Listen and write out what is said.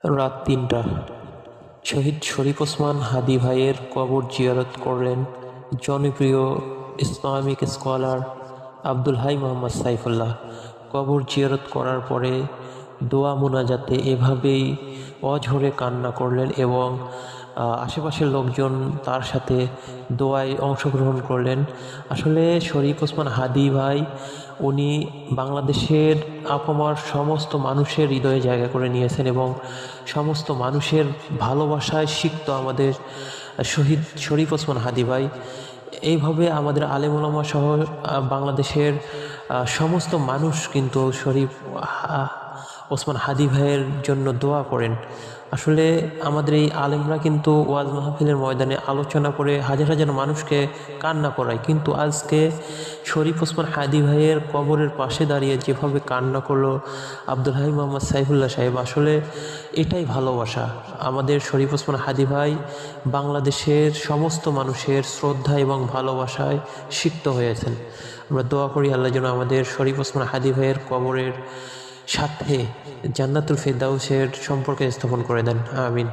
রাত ৩টা। শহীদ শরীফ ওসমান হাদী ভাইয়ের কবর জিয়ারত করলেন জনপ্রিয় ইসলামিক স্কলার আব্দুল হাই মোহাম্মদ সাইফুল্লাহ। কবর জিয়ারত করার পরে দোয়া মোনাজাতে এভাবেই অঝরে কান্না করলেন এবং আশেপাশের লোকজন তার সাথে দোয়ায় অংশগ্রহণ করলেন। আসলে শরীফ ওসমান হাদী ভাই উনি বাংলাদেশের আপামর সমস্ত মানুষের হৃদয়ে জায়গা করে নিয়েছেন এবং সমস্ত মানুষের ভালোবাসায় সিক্ত আমাদের শহীদ শরীফ ওসমান হাদী ভাই। এইভাবে আমাদের আলেম ওলামা সহ বাংলাদেশের সমস্ত মানুষ কিন্তু শরীফ ওসমান হাদী ভাইয়ের জন্য দোয়া করেন। আসলে আমাদের এই আলেমরা কিন্তু ওয়াজ মাহফিলের ময়দানে আলোচনা করে হাজার হাজার মানুষকে কান্না করায়, কিন্তু আজকে শরীফ ওসমান হাদী ভাইয়ের কবরের পাশে দাঁড়িয়ে যেভাবে কান্না করলো আব্দুল হাই মোহাম্মদ সাইফুল্লাহ সাহেব, আসলে এটাই ভালোবাসা। আমাদের শরীফ ওসমান হাদী ভাই বাংলাদেশের সমস্ত মানুষের শ্রদ্ধা এবং ভালোবাসায় সিক্ত হয়েছেন। আমরা দোয়া করি আল্লাহ যেন আমাদের শরীফ ওসমান হাদী ভাইয়ের কবরের সাথে জান্নাতুল ফেরদাউসের সম্পর্কে স্থাপন করে দেন। আমিন।